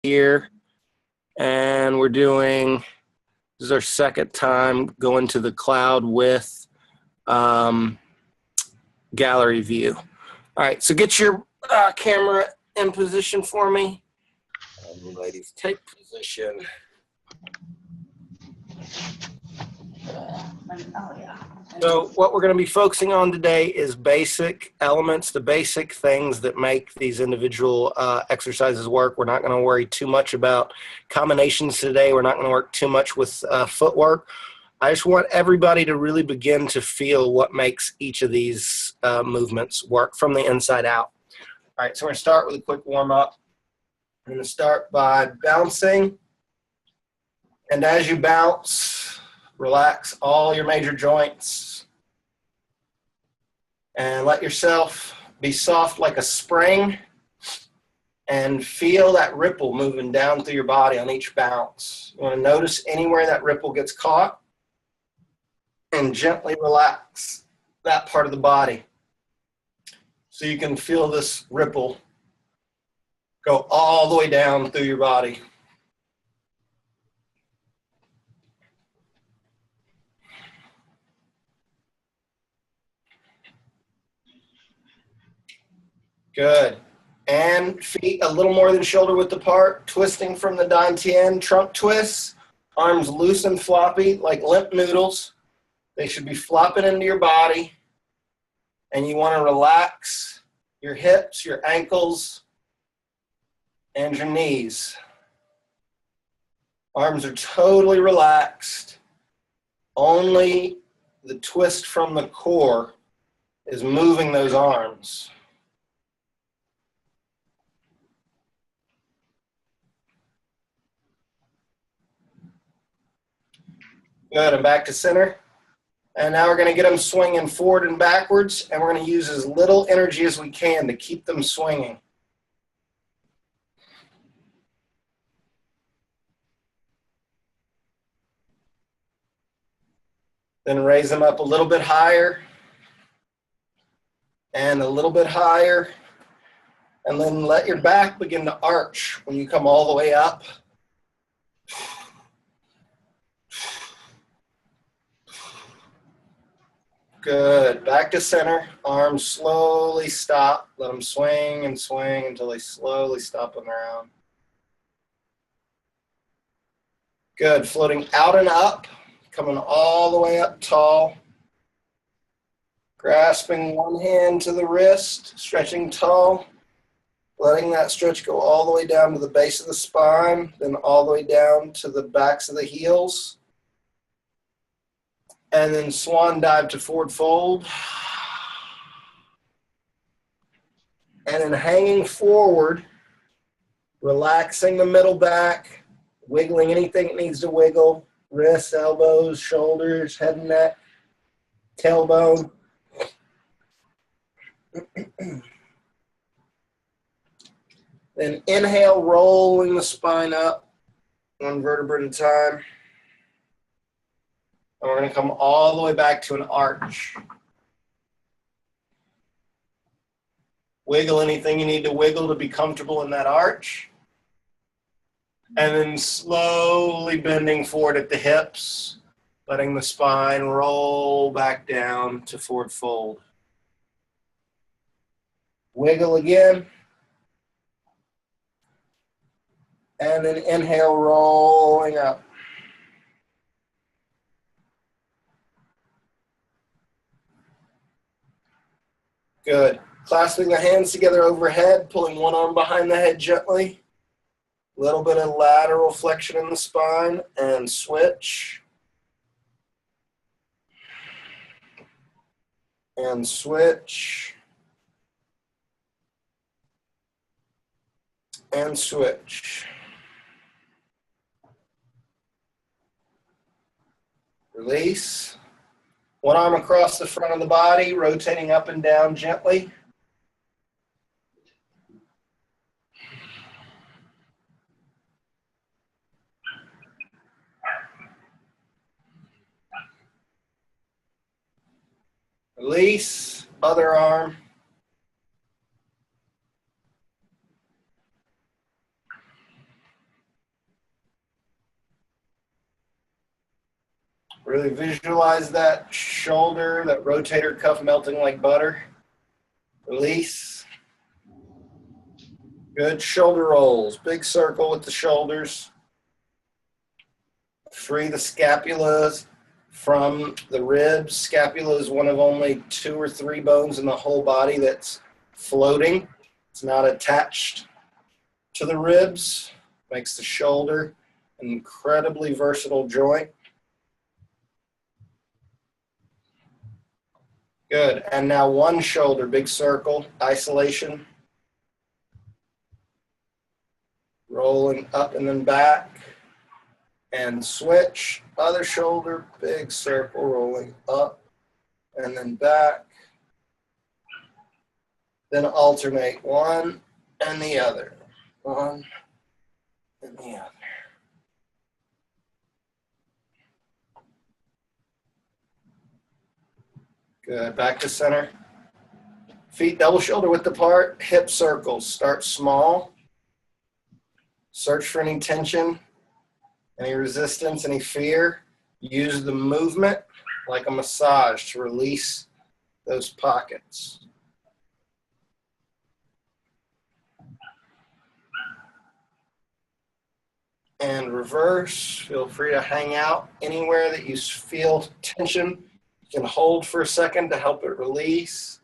here, and we're doing, this is our second time going to the cloud with gallery view. All right, so get your camera in position for me. Ladies, take position. So what we're going to be focusing on today is basic elements, the basic things that make these individual exercises work. We're not going to worry too much about combinations today. We're not going to work too much with footwork. I just want everybody to really begin to feel what makes each of these movements work from the inside out. All right, so we're going to start with a quick warm-up. I'm going to start by bouncing. And as you bounce, relax all your major joints. And let yourself be soft like a spring. And feel that ripple moving down through your body on each bounce. You want to notice anywhere that ripple gets caught. And gently relax that part of the body. So you can feel this ripple go all the way down through your body. Good. And feet a little more than shoulder width apart, twisting from the dantian, trunk twists, arms loose and floppy like limp noodles. They should be flopping into your body. And you want to relax your hips, your ankles, and your knees. Arms are totally relaxed. Only the twist from the core is moving those arms. Good, and back to center. And now we're going to get them swinging forward and backwards, and we're going to use as little energy as we can to keep them swinging. Then raise them up a little bit higher, and a little bit higher, and then let your back begin to arch when you come all the way up. Good. Back to center. Arms slowly stop. Let them swing and swing until they slowly stop on their own. Good. Floating out and up. Coming all the way up tall. Grasping one hand to the wrist. Stretching tall. Letting that stretch go all the way down to the base of the spine. Then all the way down to the backs of the heels. And then swan dive to forward fold. And then hanging forward, relaxing the middle back, wiggling anything that needs to wiggle, wrists, elbows, shoulders, head and neck, tailbone. Then inhale, rolling the spine up, one vertebra at a time. And we're going to come all the way back to an arch. Wiggle anything you need to wiggle to be comfortable in that arch. And then slowly bending forward at the hips, letting the spine roll back down to forward fold. Wiggle again. And then inhale, rolling up. Good. Clasping the hands together overhead, pulling one arm behind the head gently. A little bit of lateral flexion in the spine, and switch. And switch. And switch. Release. One arm across the front of the body, rotating up and down gently. Release, other arm. Really visualize that shoulder, that rotator cuff melting like butter. Release. Good. Shoulder rolls. Big circle with the shoulders. Free the scapulas from the ribs. Scapula is one of only 2 or 3 bones in the whole body that's floating. It's not attached to the ribs. Makes the shoulder an incredibly versatile joint. Good. And now one shoulder, big circle, isolation. Rolling up and then back. And switch. Other shoulder, big circle, rolling up and then back. Then alternate one and the other. One and the other. Good. Back to center. Feet double shoulder width apart. Hip circles. Start small. Search for any tension, any resistance, any fear. Use the movement like a massage to release those pockets. And reverse. Feel free to hang out anywhere that you feel tension. You can hold for a second to help it release.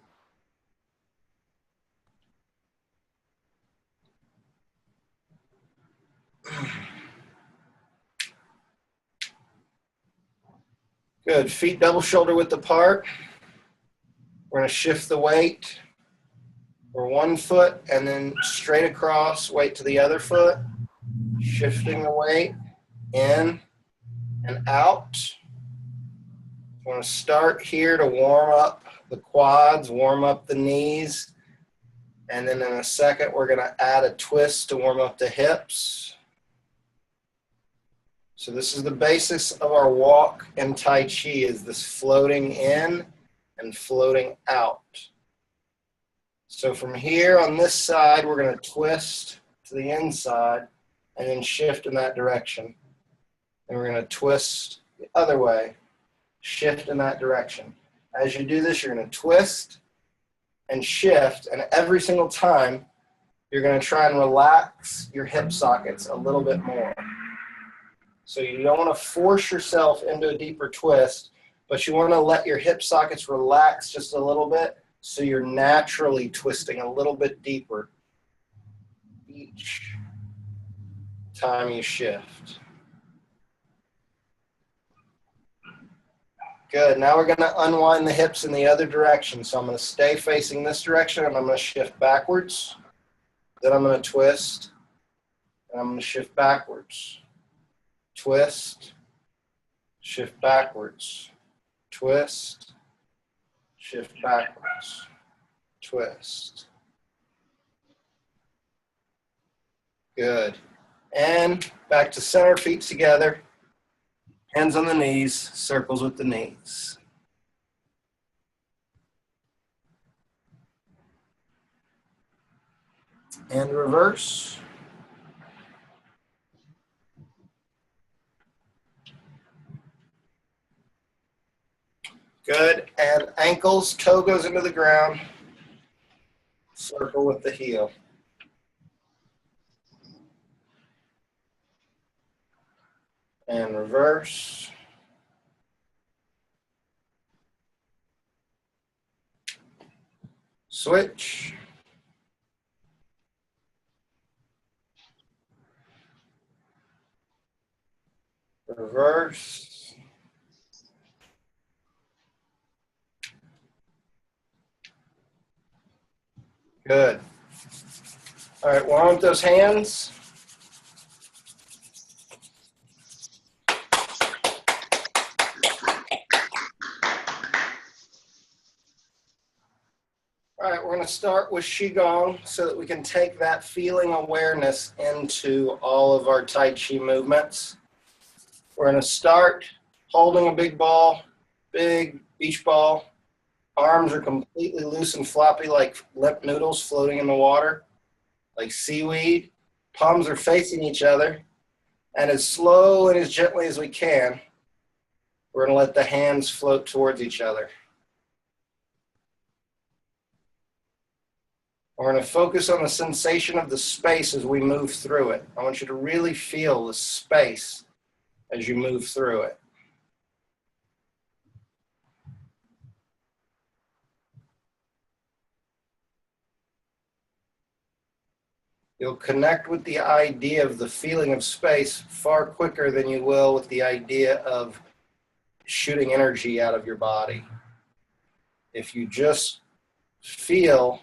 Good. Feet double shoulder width apart. We're going to shift the weight for one foot and then straight across, weight to the other foot. Shifting the weight in and out. We're going to start here to warm up the quads, warm up the knees. And then in a second, we're going to add a twist to warm up the hips. So this is the basis of our walk in Tai Chi, is this floating in and floating out. So from here on this side, we're going to twist to the inside and then shift in that direction. And we're going to twist the other way, shift in that direction. As you do this, you're going to twist and shift, and every single time, you're going to try and relax your hip sockets a little bit more. So you don't want to force yourself into a deeper twist, but you want to let your hip sockets relax just a little bit so you're naturally twisting a little bit deeper each time you shift. Good. Now we're going to unwind the hips in the other direction. So I'm going to stay facing this direction and I'm going to shift backwards. Then I'm going to twist and I'm going to shift backwards. Twist, shift backwards, twist, shift backwards, twist. Good. And back to center, feet together, hands on the knees, circles with the knees. And reverse. Good. And ankles, toe goes into the ground. Circle with the heel. And reverse. Switch. Reverse. Good. All right, warm up those hands. All right, we're going to start with Qigong so that we can take that feeling awareness into all of our Tai Chi movements. We're going to start holding a big ball, big beach ball. Arms are completely loose and floppy like limp noodles floating in the water, like seaweed. Palms are facing each other. And as slow and as gently as we can, We're going to let the hands float towards each other. We're going to focus on the sensation of the space as we move through it. I want you to really feel the space as you move through it. You'll connect with the idea of the feeling of space far quicker than you will with the idea of shooting energy out of your body. If you just feel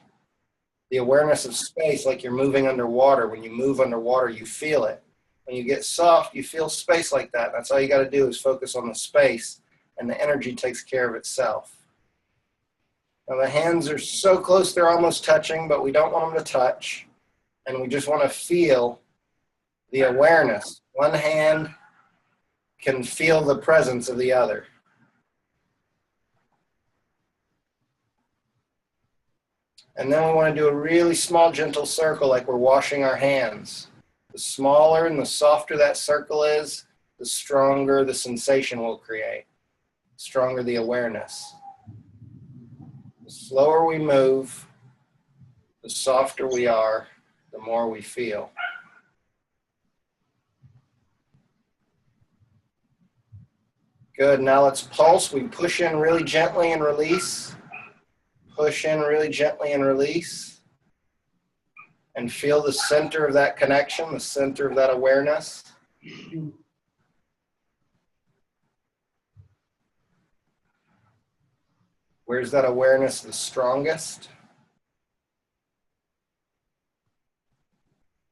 the awareness of space like you're moving underwater. When you move underwater, you feel it. When you get soft, you feel space like that. That's all you got to do is focus on the space, and the energy takes care of itself. Now the hands are so close they're almost touching, but we don't want them to touch. And we just want to feel the awareness. One hand can feel the presence of the other. And then we want to do a really small, gentle circle like we're washing our hands. The smaller and the softer that circle is, the stronger the sensation will create, the stronger the awareness. The slower we move, the softer we are, the more we feel. Good. Now let's pulse. We push in really gently and release. Push in really gently and release. And feel the center of that connection, the center of that awareness. Where's that awareness the strongest?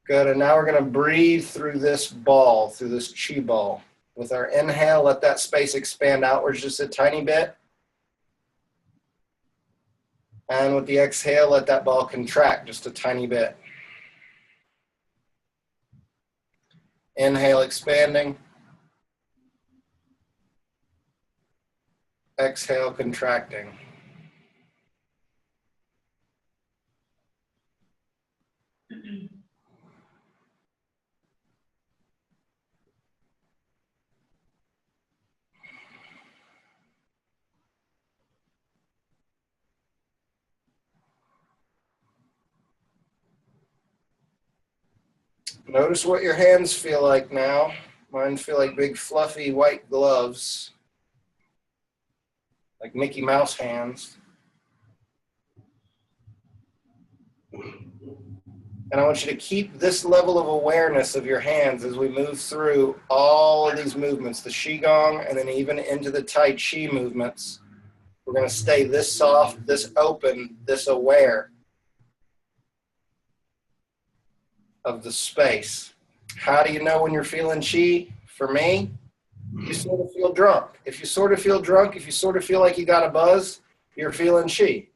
Good, and now we're going to breathe through this ball, through this chi ball. With our inhale, let that space expand outwards just a tiny bit. And with the exhale, let that ball contract just a tiny bit. Inhale, expanding. Exhale, contracting. Notice what your hands feel like now. Mine feel like big fluffy white gloves, like Mickey Mouse hands. And I want you to keep this level of awareness of your hands as we move through all of these movements, the Qigong, and then even into the Tai Chi movements. We're going to stay this soft, this open, this aware of the space. How do you know when you're feeling Qi? For me, you sort of feel drunk. If you sort of feel drunk, if you sort of feel like you got a buzz, you're feeling Qi.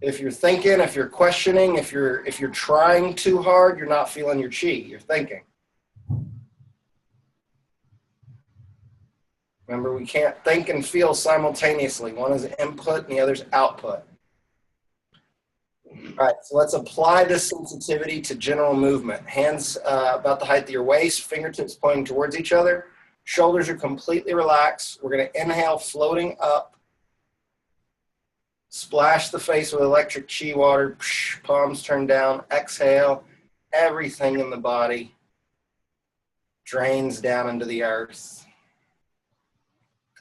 If you're thinking, if you're questioning, if you're trying too hard, you're not feeling your Qi, you're thinking. Remember, we can't think and feel simultaneously. One is input and the other is output. All right, so let's apply this sensitivity to general movement. Hands about the height of your waist, fingertips pointing towards each other. Shoulders are completely relaxed. We're going to inhale, floating up. Splash the face with electric chi water. Palms turned down. Exhale. Everything in the body drains down into the earth.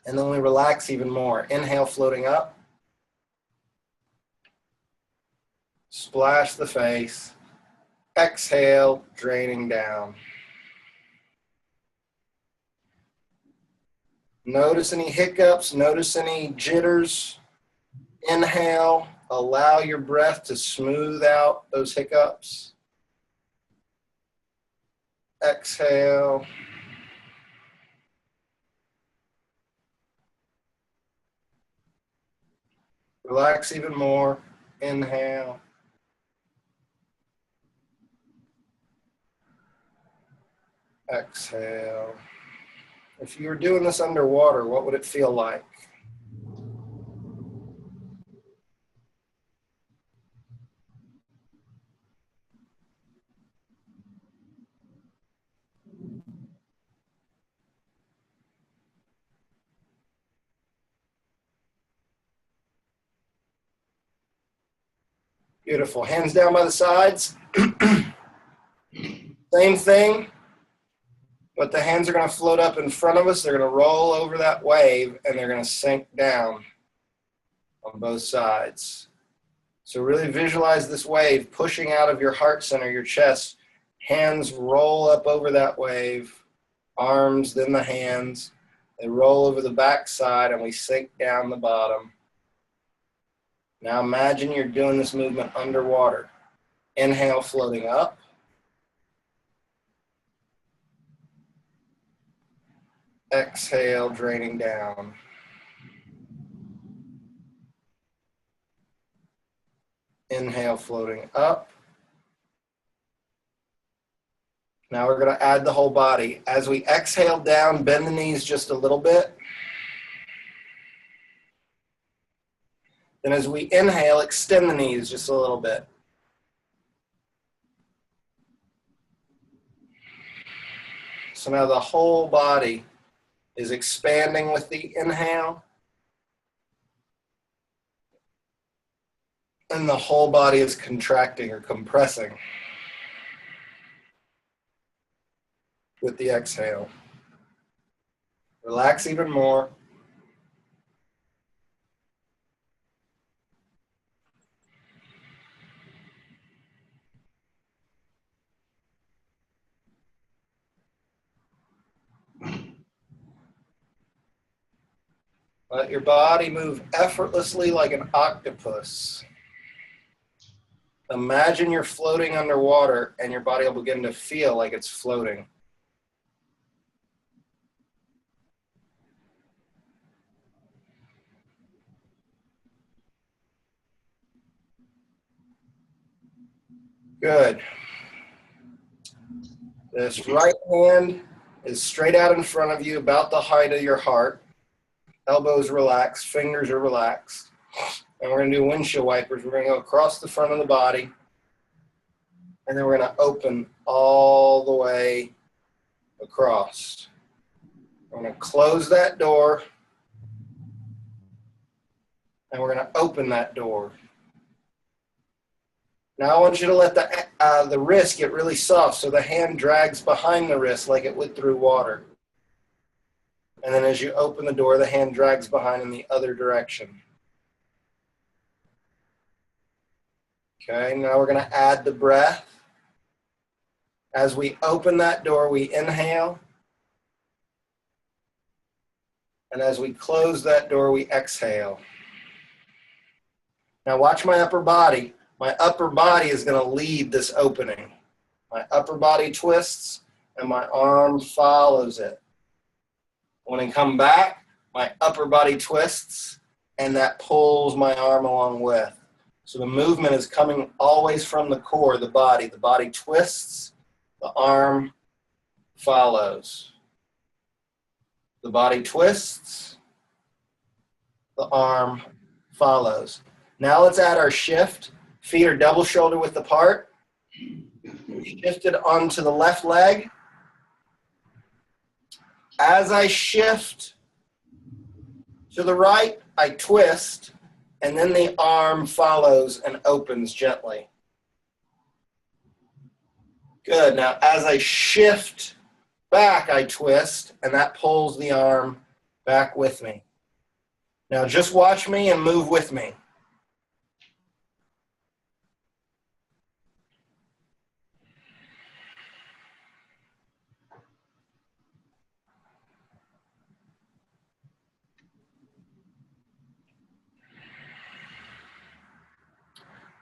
And then we relax even more. Inhale, floating up. Splash the face. Exhale, draining down. Notice any hiccups. Notice any jitters. Inhale, allow your breath to smooth out those hiccups. Exhale. Relax even more. Inhale. Exhale. If you were doing this underwater, what would it feel like? Beautiful. Hands down by the sides. Same thing, but the hands are going to float up in front of us. They're going to roll over that wave, and they're going to sink down on both sides. So really visualize this wave pushing out of your heart center, your chest. Hands roll up over that wave. Arms, then the hands. They roll over the back side, and we sink down the bottom. Now imagine you're doing this movement underwater. Inhale, floating up. Exhale, draining down. Inhale, floating up. Now we're going to add the whole body. As we exhale down, bend the knees just a little bit. Then as we inhale, extend the knees just a little bit. So now the whole body is expanding with the inhale. And the whole body is contracting or compressing with the exhale. Relax even more. Let your body move effortlessly like an octopus. Imagine you're floating underwater and your body will begin to feel like it's floating. Good. This right hand is straight out in front of you, about the height of your heart. Elbows relaxed, fingers are relaxed. And we're going to do windshield wipers. We're going to go across the front of the body. And then we're going to open all the way across. We're going to close that door. And we're going to open that door. Now I want you to let the wrist get really soft so the hand drags behind the wrist like it would through water. And then as you open the door, the hand drags behind in the other direction. Okay, now we're going to add the breath. As we open that door, we inhale. And as we close that door, we exhale. Now watch my upper body. My upper body is going to lead this opening. My upper body twists and my arm follows it. When I come back, my upper body twists and that pulls my arm along with. So the movement is coming always from the core, the body. The body twists, the arm follows. The body twists, the arm follows. Now let's add our shift. Feet are double shoulder width apart. Shifted onto the left leg. As I shift to the right, I twist, and then the arm follows and opens gently. Good. Now, as I shift back, I twist, and that pulls the arm back with me. Now, just watch me and move with me.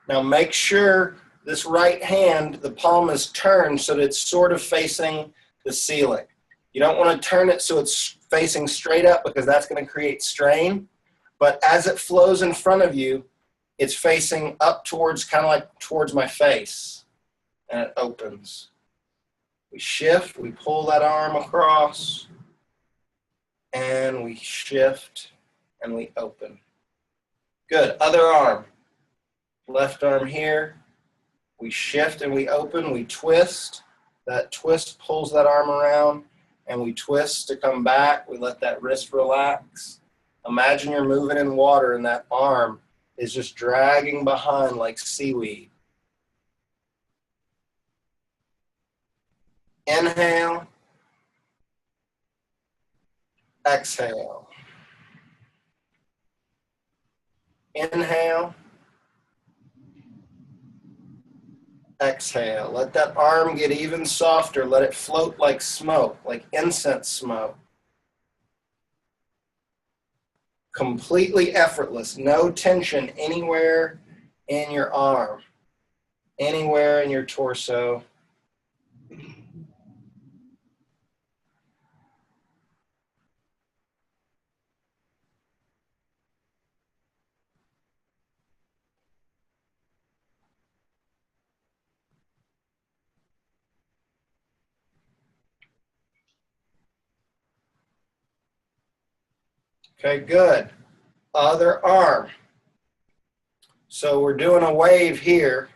Now make sure this right hand, the palm is turned so that it's sort of facing the ceiling. You don't want to turn it so it's facing straight up because that's going to create strain. But as it flows in front of you, it's facing up towards, kind of like towards my face. And it opens. We shift, we pull that arm across, and we shift, and we open. Good. Other arm. Left arm here, we shift and we open, we twist, that twist pulls that arm around, and we twist to come back, we let that wrist relax. Imagine you're moving in water and that arm is just dragging behind like seaweed. Inhale, exhale. Inhale, exhale. Let that arm get even softer. Let it float like smoke, like incense smoke. Completely effortless, no tension anywhere in your arm, anywhere in your torso. Okay, good. Other arm. So we're doing a wave here.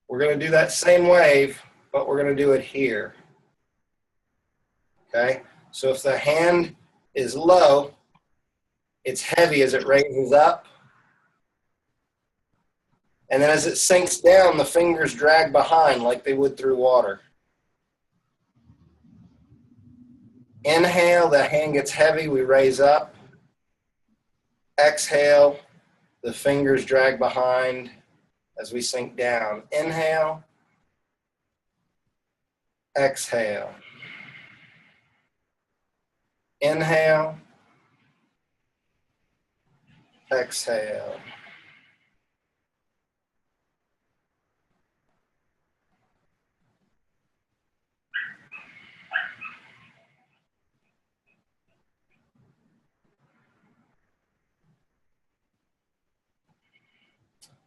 We're going to do that same wave, but we're going to do it here. Okay, so if the hand is low, it's heavy as it raises up. And then as it sinks down, the fingers drag behind like they would through water. Inhale, the hand gets heavy, we raise up. Exhale, the fingers drag behind as we sink down. Inhale, exhale. Inhale, exhale.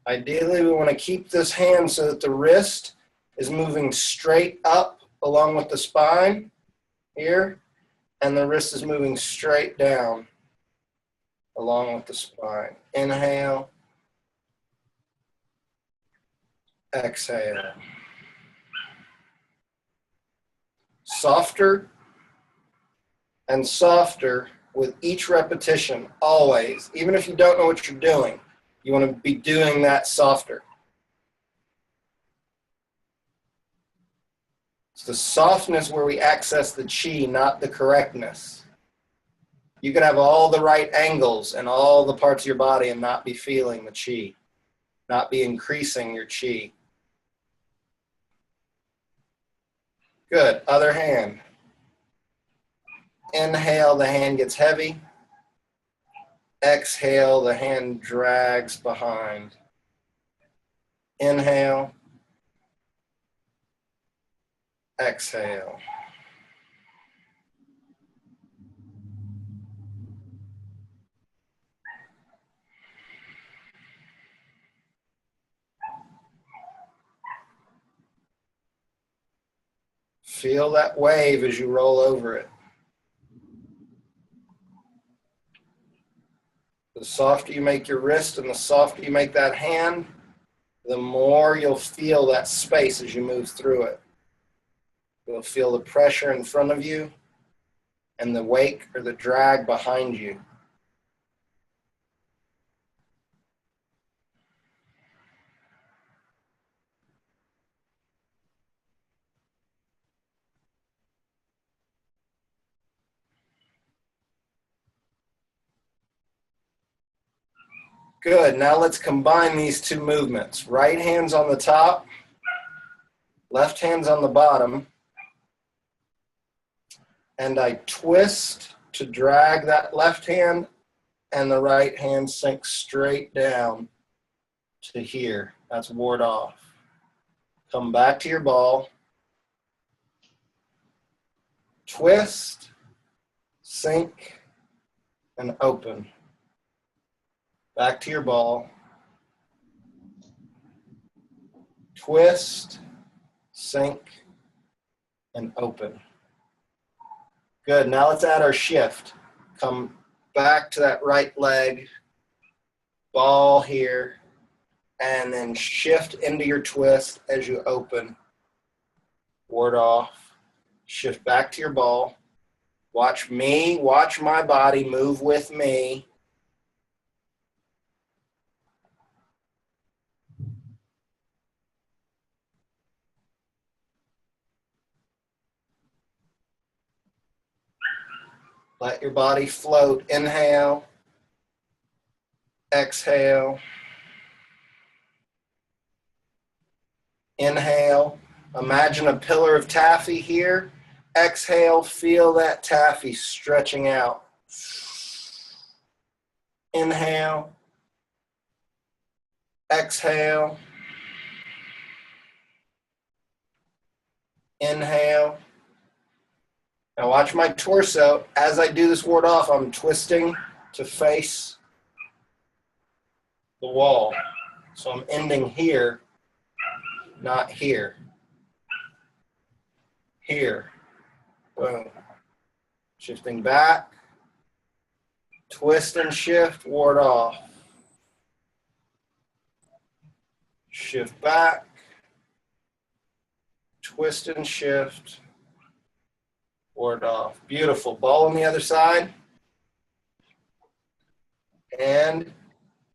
Ideally, we want to keep this hand so that the wrist is moving straight up along with the spine here, and the wrist is moving straight down along with the spine. Inhale, exhale. Softer and softer with each repetition, always. Even if you don't know what you're doing, you want to be doing that softer. It's the softness where we access the chi, not the correctness. You could have all the right angles and all the parts of your body and not be feeling the chi, not be increasing your chi. Good. Other hand. Inhale, the hand gets heavy. Exhale, the hand drags behind. Inhale. Exhale. Feel that wave as you roll over it. The softer you make your wrist and the softer you make that hand, the more you'll feel that space as you move through it. You'll feel the pressure in front of you and the wake or the drag behind you. Good. Now let's combine these two movements. Right hand's on the top, left hand's on the bottom, and I twist to drag that left hand, and the right hand sinks straight down to here. That's ward off. Come back to your ball. Twist, sink, and open. Back to your ball. Twist, sink, and open. Good. Now let's add our shift. Come back to that right leg, ball here, and then shift into your twist as you open. Ward off. Shift back to your ball. Watch me, watch my body move with me. Let your body float. Inhale, exhale, inhale. Imagine a pillar of taffy here. Exhale, feel that taffy stretching out. Inhale, exhale, inhale. Now watch my torso. As I do this ward off, I'm twisting to face the wall. So I'm ending here, not here. Here. Boom. Shifting back. Twist and shift, ward off. Shift back. Twist and shift, ward off. Beautiful. Ball on the other side. And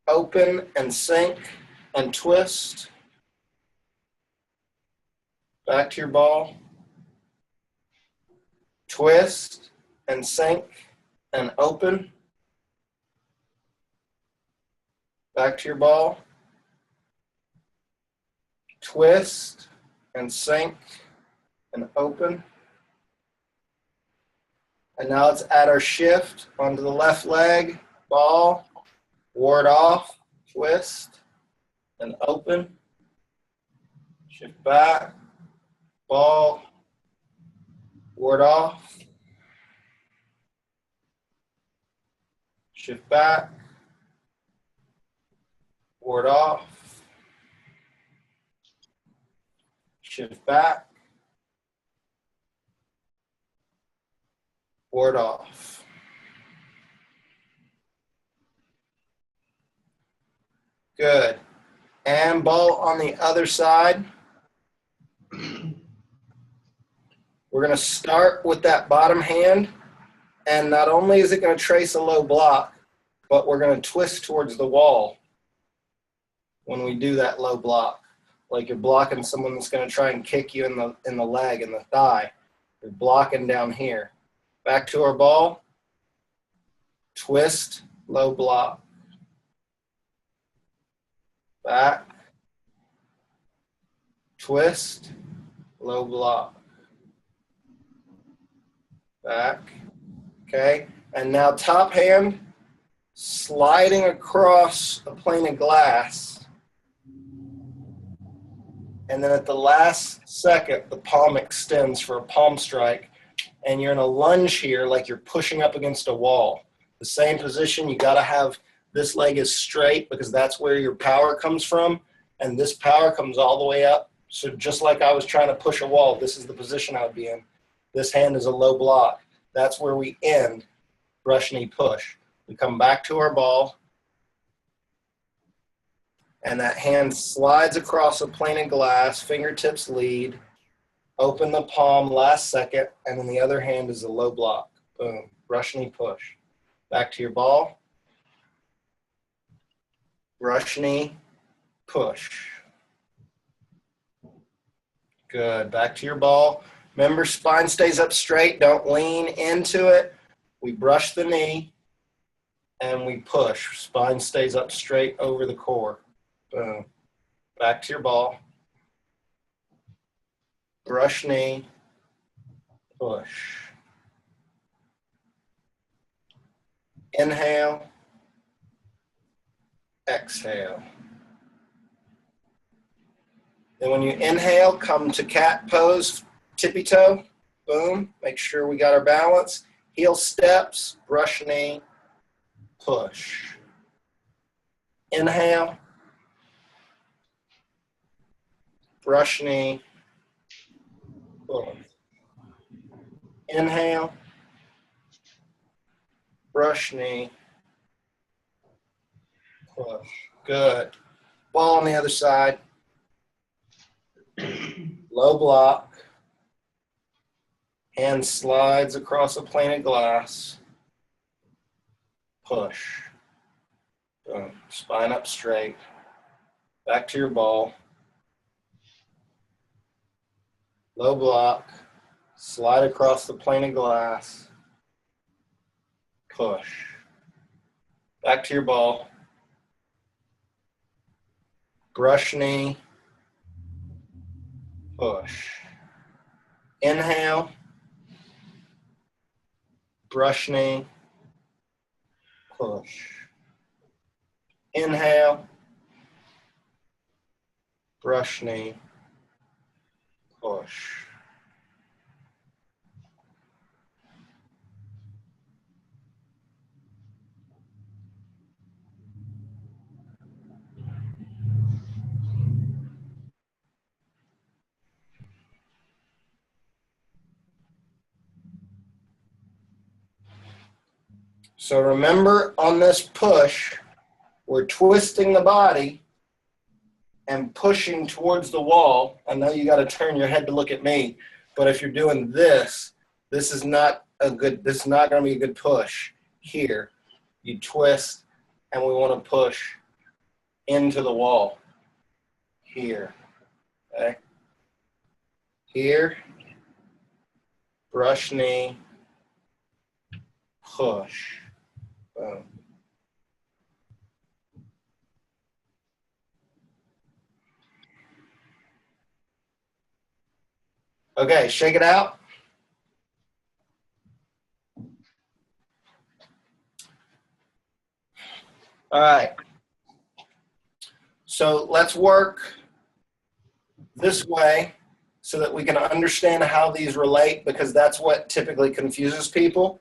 open and sink and twist. Back to your ball. Twist and sink and open. Back to your ball. Twist and sink and open. And now let's add our shift onto the left leg. Ball, ward off, twist and open. Shift back, ball, ward off. Shift back, ward off. Shift back, ward off. Good. And ball on the other side. We're going to start with that bottom hand. And not only is it going to trace a low block, but we're going to twist towards the wall when we do that low block. Like you're blocking someone that's going to try and kick you in the leg, in the thigh. You're blocking down here. Back to our ball. Twist, low block. Back. Twist, low block. Back. Okay. And now top hand, sliding across a plane of glass. And then at the last second, the palm extends for a palm strike. And you're in a lunge here like you're pushing up against a wall. The same position, you got to have this leg is straight because that's where your power comes from. And this power comes all the way up. So just like I was trying to push a wall, this is the position I would be in. This hand is a low block. That's where we end brush knee push. We come back to our ball. And that hand slides across a plane of glass, fingertips lead, open the palm last second, and then the other hand is a low block. Boom, brush knee push. Back to your ball. Brush knee, push. Good, back to your ball. Remember, spine stays up straight, don't lean into it. We brush the knee and we push. Spine stays up straight over the core. Boom. Back to your ball. Brush knee, push. Inhale, exhale. Then when you inhale, come to cat pose, tippy toe. Boom. Make sure we got our balance. Heel steps, brush knee, push. Inhale. Brush knee, boom. Inhale, brush knee, push. Good. Ball on the other side. Low block. Hand slides across a plane of glass. Push. Boom. Spine up straight. Back to your ball. Low block, slide across the plane of glass, push. Back to your ball. Brush knee, push. Inhale, brush knee, push. Inhale, brush knee, push. So remember, on this push, we're twisting the body and pushing towards the wall. I know you got to turn your head to look at me, but if you're doing this, this is not going to be a good push. Here, you twist, and we want to push into the wall. Here, okay? Here, brush knee, push. Boom. Okay, shake it out. All right. So let's work this way so that we can understand how these relate, because that's what typically confuses people.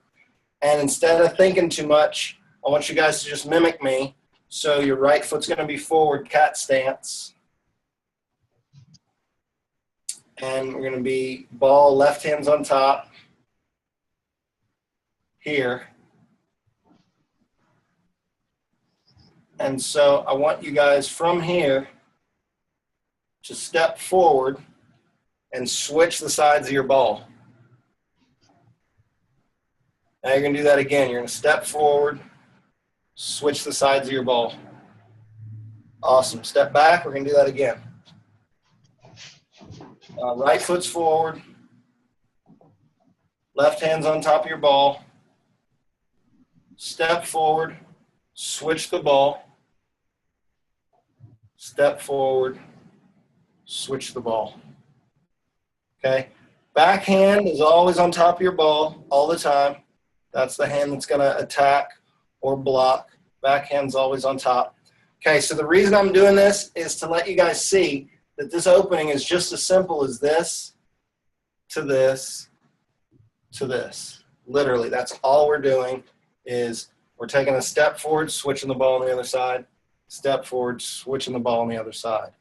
And instead of thinking too much, I want you guys to just mimic me. So your right foot's going to be forward cat stance. And we're going to be ball, left hand's on top. Here. And so I want you guys from here to step forward and switch the sides of your ball. Now you're going to do that again. You're going to step forward, switch the sides of your ball. Awesome. Step back. We're going to do that again. Right foot's forward. Left hand's on top of your ball. Step forward, switch the ball. Step forward, switch the ball. Okay? Back hand is always on top of your ball all the time. That's the hand that's going to attack or block. Back hand's always on top. Okay, so the reason I'm doing this is to let you guys see that this opening is just as simple as this to this to this. Literally, that's all we're doing is we're taking a step forward, switching the ball on the other side, step forward, switching the ball on the other side.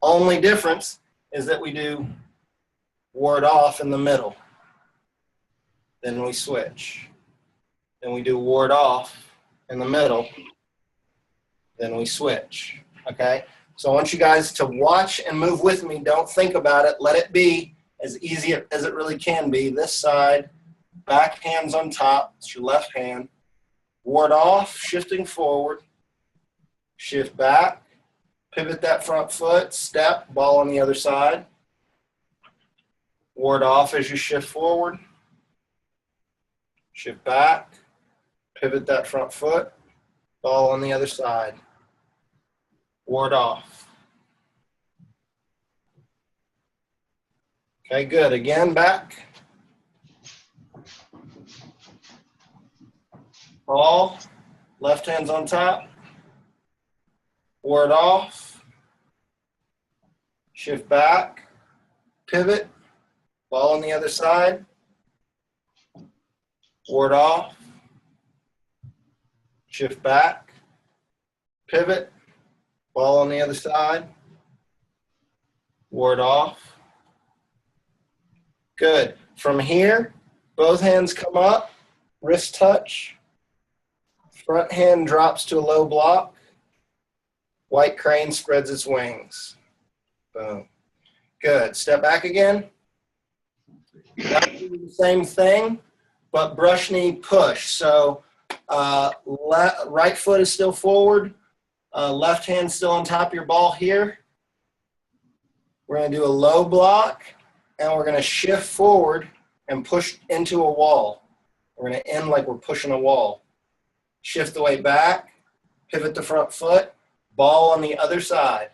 Only difference is that we do ward off in the middle. Then we switch. Then we do ward off in the middle. Then we switch. Okay? So I want you guys to watch and move with me. Don't think about it. Let it be as easy as it really can be. This side, back hand's on top. It's your left hand. Ward off, shifting forward. Shift back. Pivot that front foot. Step, ball on the other side. Ward off as you shift forward. Shift back. Pivot that front foot. Ball on the other side. Ward off. Okay, good. Again, back. Ball. Left hand's on top. Ward off. Shift back. Pivot. Ball on the other side. Ward off. Shift back. Pivot. Ball on the other side. Ward off. Good. From here, both hands come up, wrist touch. Front hand drops to a low block. White crane spreads its wings. Boom. Good. Step back again. Now do the same thing, but brush knee push. So right foot is still forward. Left hand still on top of your ball here. We're going to do a low block, and we're going to shift forward and push into a wall. We're going to end like we're pushing a wall. shift the weight back, pivot the front foot, ball on the other side.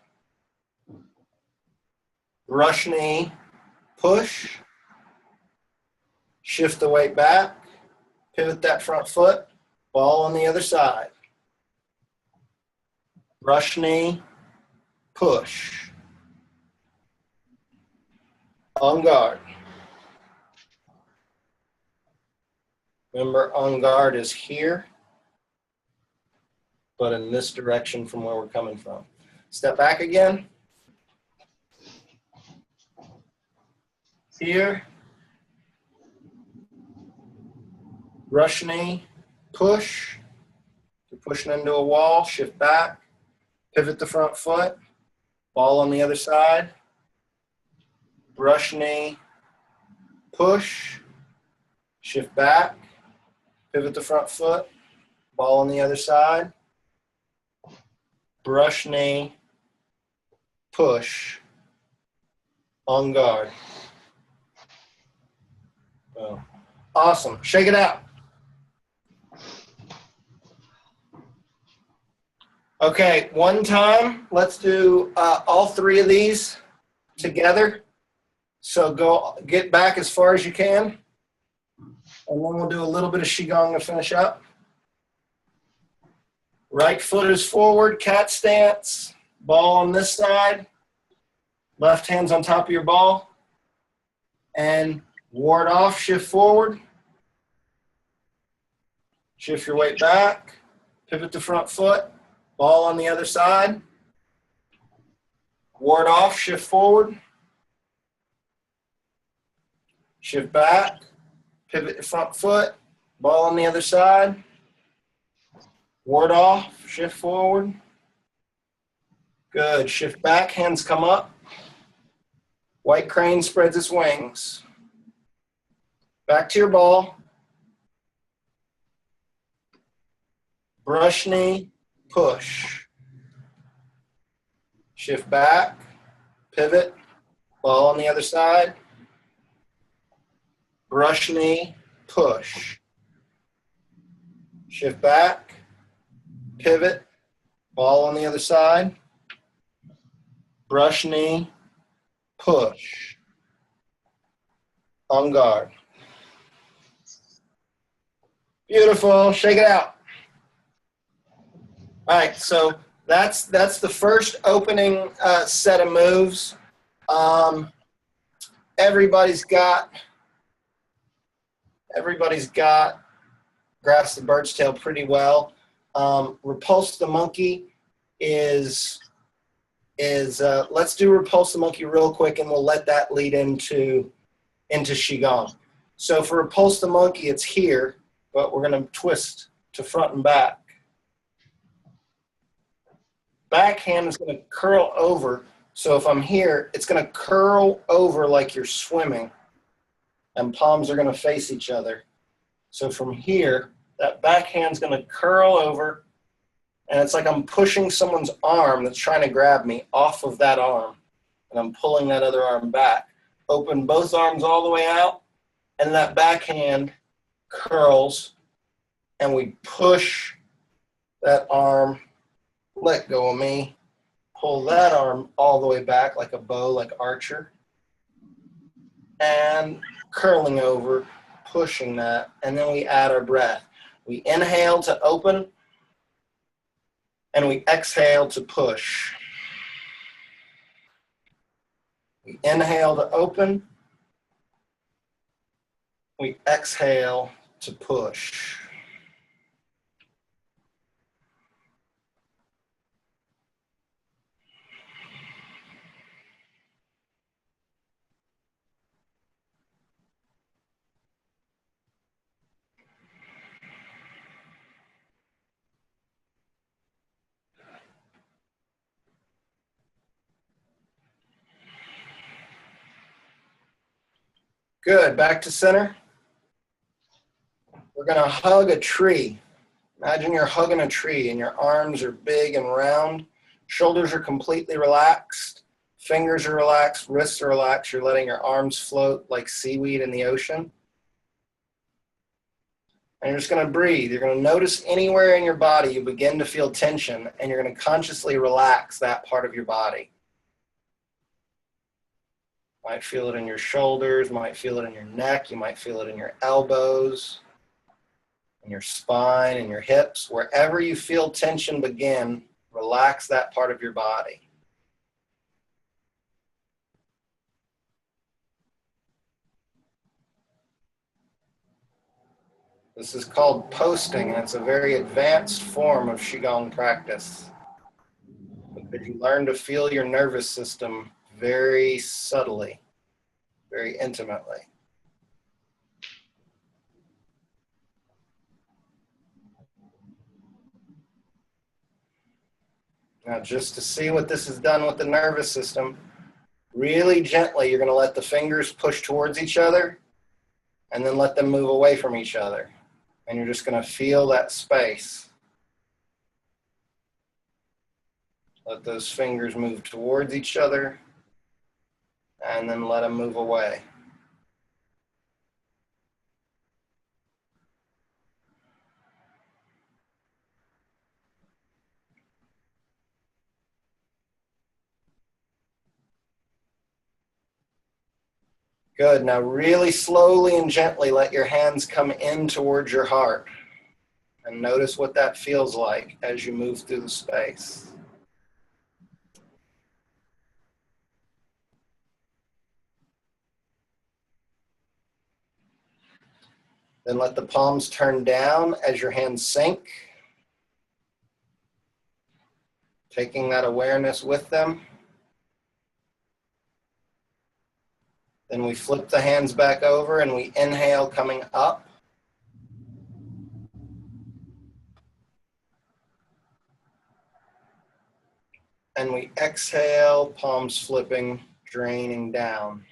Rush knee, push, shift the weight back, pivot that front foot, ball on the other side. Rush knee, push. On guard. Remember, on guard is here, but in this direction from where we're coming from. Step back again. Here. Rush knee, push. You're pushing into a wall, shift back, pivot the front foot, ball on the other side. Rush knee, push, shift back, pivot the front foot, ball on the other side. Brush knee, push, on guard. Oh, awesome. Shake it out. Okay, one time. Let's do all three of these together. So get back as far as you can. And then we'll do a little bit of Qigong to finish up. Right foot is forward, cat stance. Ball on this side. Left hand's on top of your ball. And ward off, shift forward. Shift your weight back. Pivot the front foot. Ball on the other side. Ward off, shift forward. Shift back. Pivot the front foot. Ball on the other side. Ward off, shift forward. Good. Shift back, hands come up. White crane spreads its wings. Back to your ball. Brush knee, push. Shift back, pivot, ball on the other side. Brush knee, push. Shift back, pivot, ball on the other side. Brush knee, push. On guard. Beautiful. Shake it out. All right, so that's the first opening set of moves. Everybody's got grasp the bird's tail pretty well. Repulse the monkey is let's do repulse the monkey real quick, and we'll let that lead into Qigong. So for repulse the monkey, it's here, but we're going to twist to front and back. Back hand is going to curl over. So if I'm here, it's going to curl over like you're swimming, and palms are going to face each other. So from here, that back hand's going to curl over, and it's like I'm pushing someone's arm that's trying to grab me off of that arm, and I'm pulling that other arm back. Open both arms all the way out, and that back hand curls, and we push that arm. Let go of me, pull that arm all the way back like a bow, like Archer, and curling over, pushing that, and then we add our breath. We inhale to open, and we exhale to push. We inhale to open, we exhale to push. Good, back to center. We're gonna hug a tree. Imagine you're hugging a tree and your arms are big and round. Shoulders are completely relaxed. Fingers are relaxed, wrists are relaxed. You're letting your arms float like seaweed in the ocean. And you're just going to breathe. You're going to notice anywhere in your body you begin to feel tension, and you're going to consciously relax that part of your body. Might feel it in your shoulders, might feel it in your neck, you might feel it in your elbows, in your spine, in your hips. Wherever you feel tension begin, relax that part of your body. This is called posting, and it's a very advanced form of Qigong practice, because you learn to feel your nervous system very subtly, very intimately. Now, just to see what this has done with the nervous system, really gently, you're going to let the fingers push towards each other and then let them move away from each other. And you're just going to feel that space. Let those fingers move towards each other and then let them move away. Good. Now really slowly and gently let your hands come in towards your heart. And notice what that feels like as you move through the space. Then let the palms turn down as your hands sink, taking that awareness with them. Then we flip the hands back over and we inhale coming up. And we exhale, palms flipping, draining down.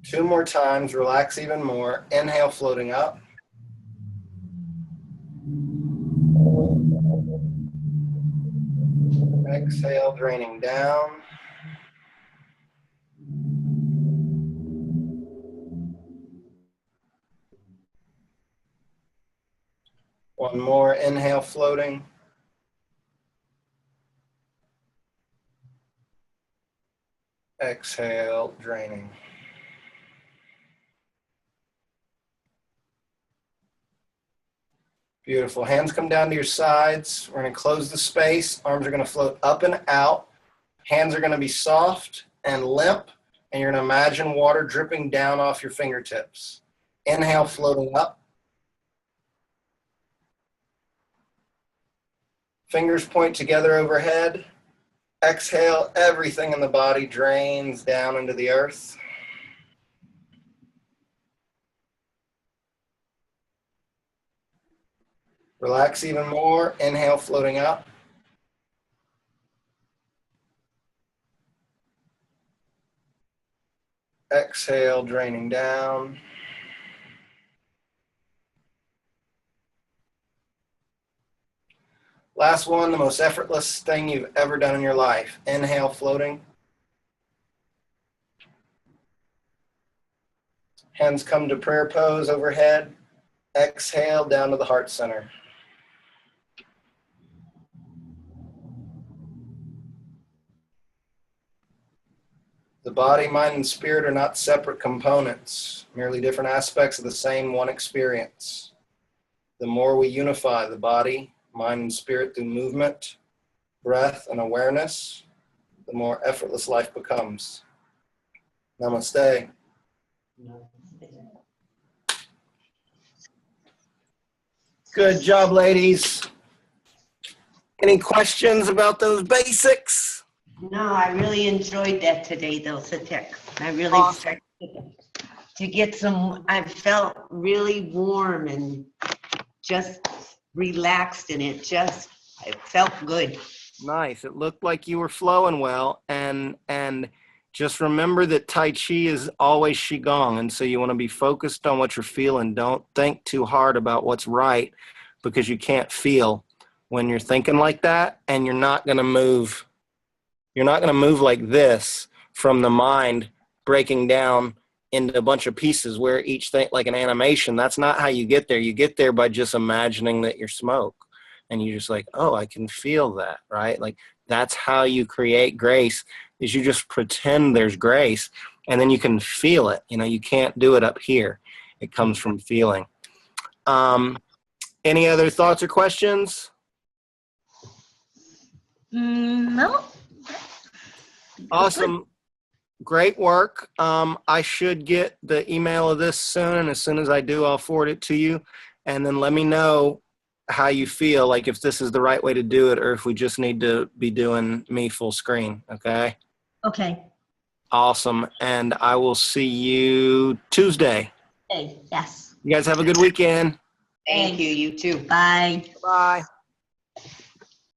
Two more times, relax even more. Inhale, floating up. Exhale, draining down. One more, inhale, floating. Exhale, draining. Beautiful. Hands come down to your sides. We're going to close the space. Arms are going to float up and out. Hands are going to be soft and limp, and you're going to imagine water dripping down off your fingertips. Inhale, floating up. Fingers point together overhead. Exhale, everything in the body drains down into the earth. Relax even more. Inhale, floating up. Exhale, draining down. Last one, the most effortless thing you've ever done in your life. Inhale, floating. Hands come to prayer pose overhead. Exhale, down to the heart center. The body, mind, and spirit are not separate components, merely different aspects of the same one experience. The more we unify the body, mind, and spirit through movement, breath, and awareness, the more effortless life becomes. Namaste. Good job, ladies. Any questions about those basics? No, I really enjoyed that today, though, Satek. I really Awesome. started to get some, I felt really warm and just relaxed in it. I felt good. Nice. It looked like you were flowing well, and just remember that Tai Chi is always Qigong, and so you want to be focused on what you're feeling. Don't think too hard about what's right, because you can't feel when you're thinking like that, and you're not going to move like this from the mind breaking down into a bunch of pieces where each thing, like an animation, that's not how you get there. You get there by just imagining that you're smoke. And you're just like, oh, I can feel that, right? Like that's how you create grace, is you just pretend there's grace and then you can feel it. You can't do it up here. It comes from feeling. Any other thoughts or questions? No. Awesome. Great work. I should get the email of this soon, and as soon as I do, I'll forward it to you. And then let me know how you feel, like if this is the right way to do it or if we just need to be doing me full screen, okay? Okay. Awesome. And I will see you Tuesday. Hey, yes. You guys have a good weekend. Thank you, you too. Bye. Bye.